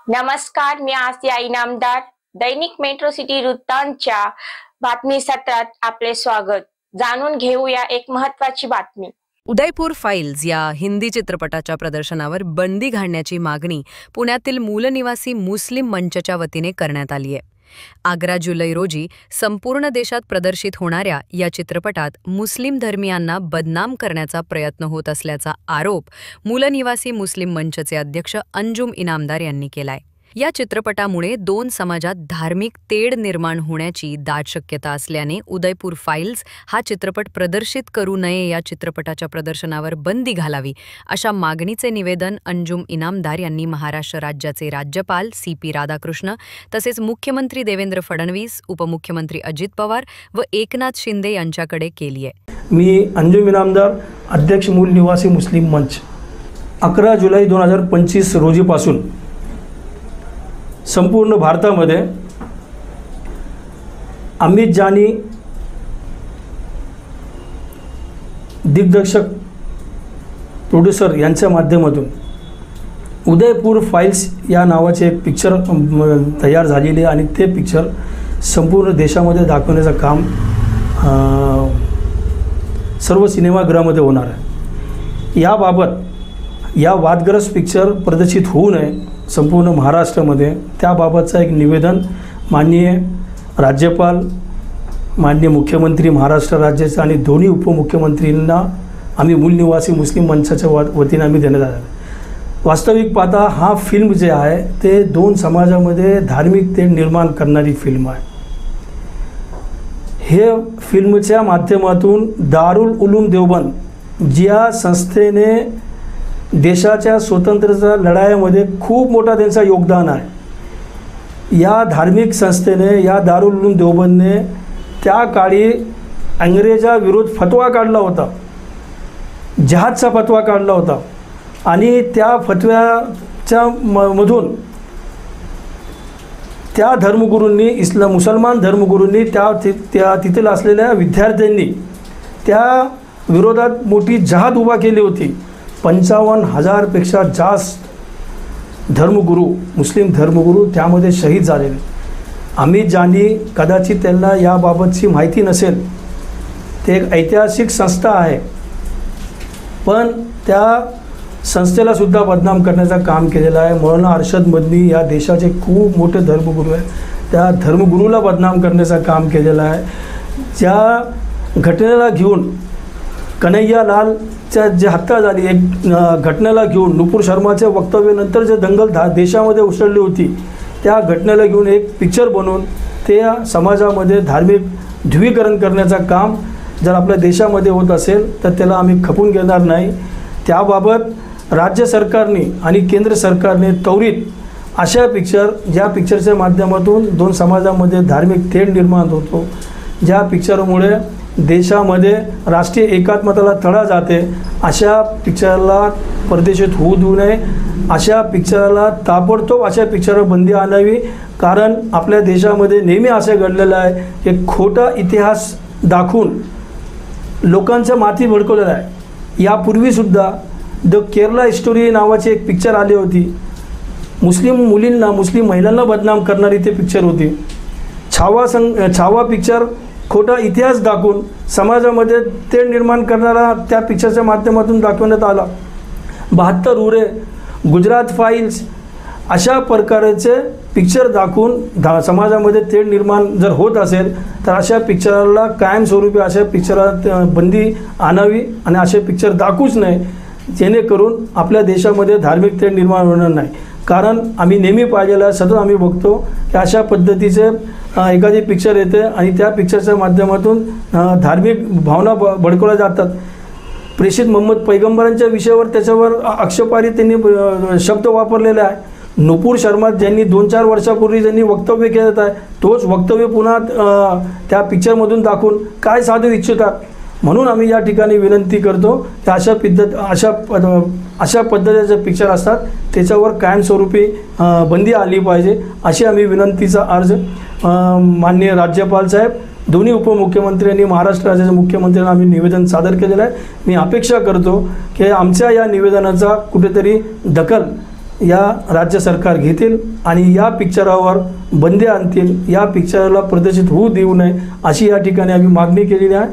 नमस्कार, मी आसिया इनामदार. दैनिक metro city वृत्तांतच्या बातमी सत्रात आपले स्वागत. जाणून घेऊया एक महत्त्वाची बातमी. उदयपूर फाईल्स या हिंदी चित्रपटाच्या प्रदर्शनावर बंदी घालण्याची मागणी पुण्यातील मूलनिवासी मुस्लिम मंचच्या वतीने करण्यात आली आहे. 11 जुलै रोजी संपूर्ण देशात प्रदर्शित होणाऱ्या या चित्रपटात मुस्लिम धर्मियांना बदनाम करण्याचा प्रयत्न होत असल्याचा आरोप मूलनिवासी मुस्लिम मंचचे अध्यक्ष अंजुम इनामदार यांनी केलाय. या चित्रपटामुळे दोन समाजात धार्मिक तेढ निर्माण होण्याची दाट शक्यता असल्याने उदयपूर फाईल्स हा चित्रपट प्रदर्शित करू नये, या चित्रपटाच्या प्रदर्शनावर बंदी घालावी अशा मागणीचे निवेदन अंजुम इनामदार यांनी महाराष्ट्र राज्याचे राज्यपाल CP राधाकृष्ण तसेच मुख्यमंत्री देवेंद्र फडणवीस, उपमुख्यमंत्री अजित पवार व एकनाथ शिंदे यांच्याकडे केली आहे. मी अंजुम इनामदार, अध्यक्ष मूल निवासी मुस्लिम मंच. 11 जुलै 2025 रोजीपासून संपूर्ण भारतामध्ये अमित जानी दिग्दर्शक प्रोड्युसर यांच्या माध्यमातून उदयपूर फाईल्स या नावाचे एक पिक्चर तयार झालेले आणि ते पिक्चर संपूर्ण देशामध्ये दाखवण्याचं काम सर्व सिनेमागृहामध्ये होणार आहे. याबाबत या वादग्रस्त पिक्चर प्रदर्शित होऊ नये संपूर्ण महाराष्ट्रामध्ये, त्याबाबतचं एक निवेदन माननीय राज्यपाल, माननीय मुख्यमंत्री महाराष्ट्र राज्याचे आणि दोन्ही उपमुख्यमंत्रींना आम्ही मूलनिवासी मुस्लिम मंचाच्या वतीने आम्ही देण्यात आलं. वास्तविक पाहता हा फिल्म जे आहे ते दोन समाजामध्ये धार्मिक तेढ निर्माण करणारी फिल्म आहे. हे फिल्मच्या माध्यमातून दारुल उलूम देवबंद ज्या संस्थेने देशाच्या स्वातंत्र्याच्या लढाईमध्ये खूप मोठा त्यांचा योगदान आहे, या धार्मिक संस्थेने, या दारुल उलूम देवबंदने त्या काळी अंग्रेजाविरोध फतवा काढला होता, जहादचा फतवा काढला होता आणि त्या फतव्याच्या मधून त्या धर्मगुरूंनी, मुसलमान धर्मगुरूंनी त्या तिथील असलेल्या विद्यार्थ्यांनी त्या विरोधात मोठी जहाद उभा केली होती. 55,000पेक्षा जास्त धर्मगुरू, मुस्लिम धर्मगुरू त्यामध्ये शहीद झालेले. अमित जानी कदाचित त्यांना याबाबतची माहिती नसेल, ते एक ऐतिहासिक संस्था आहे, पण त्या संस्थेला सुद्धा बदनाम करण्याचं काम केलेलं आहे. मौलाना अरशद मदनी या देशाचे खूप मोठे धर्मगुरू आहे, त्या धर्मगुरूला बदनाम करण्याचं काम केलेलं आहे. ज्या घटनेला घेऊन कन्हैयालालच्या जे हत्या झाली, एक घटनेला घेऊन नुपूर शर्माच्या वक्तव्यानंतर जे दंगल देशामध्ये उसळली होती, त्या घटनेला घेऊन एक पिक्चर बनवून त्या समाजामध्ये धार्मिक ध्रुवीकरण करण्याचं काम जर आपल्या देशामध्ये होत असेल तर त्याला आम्ही खपून घेणार नाही. त्याबाबत राज्य सरकारने आणि केंद्र सरकारने त्वरित अशा ज्या पिक्चरच्या माध्यमातून दोन समाजामध्ये धार्मिक तेढ निर्माण होतो, ज्या पिक्चरमुळे देशामध्ये राष्ट्रीय एकात्मतेला तडा जाते, अशा पिक्चरला परदेशात होऊ देऊ नये. अशा पिक्चरला ताबडतोब अशा पिक्चरवर बंदी आणावी. कारण आपल्या देशामध्ये नेहमी असे घडलेलं आहे की खोटा इतिहास दाखवून लोकांच्या माथी भडकवलेला आहे. यापूर्वीसुद्धा द केरला स्टोरी नावाची एक पिक्चर आली होती, मुस्लिम मुलींना, मुस्लिम महिलांना बदनाम करणारी ते पिक्चर होती. छावा पिक्चर खोटा इतिहास दाखवून समाजामध्ये तेढ निर्माण करणारा त्या पिक्चरच्या माध्यमातून दाखवण्यात आला. 72 उरे, गुजरात फाईल्स अशा प्रकारचे पिक्चर दाखवून समाजामध्ये तेढ निर्माण जर होत असेल तर अशा पिक्चरला कायमस्वरूपी अशा पिक्चरात बंदी आणावी आणि असे पिक्चर दाखवूच नाही, जेणेकरून आपल्या देशामध्ये धार्मिक तेढ निर्माण होणार नाही. कारण आम्ही नेहमी पाहिलेलं आहे, सतत आम्ही बघतो की अशा पद्धतीचे एखादी पिक्चर येते आणि त्या पिक्चरच्या माध्यमातून धार्मिक भावना भडकवल्या जातात. प्रेषित मोहम्मद पैगंबरांच्या विषयावर त्याच्यावर आक्षेपार्ह त्यांनी शब्द वापरलेले आहे. नुपूर शर्मा ज्यांनी 2-4 वर्षापूर्वी ज्यांनी वक्तव्य केलं आहे, तोच वक्तव्य पुन्हा त्या पिक्चरमधून दाखवून काय साधू इच्छितात. म्हणून आम्ही या ठिकाणी विनंती करतो की अशा पद्धतीचे पिक्चर असतात त्याच्यावर कायमस्वरूपी बंदी आली पाहिजे, अशी आम्ही विनंतीचा अर्ज माननीय राज्यपाल साहेब, दोन्ही उपमुख्यमंत्री आणि महाराष्ट्र राज्याचे मुख्यमंत्र्यांना आम्ही निवेदन सादर केलेलं आहे. मी अपेक्षा करतो की आमच्या या निवेदनाचा कुठेतरी दखल या राज्य सरकार घेतील आणि या पिक्चरावर बंदी आणतील, या पिक्चरला प्रदर्शित होऊ देऊ नये अशी या ठिकाणी आम्ही मागणी केलेली आहे.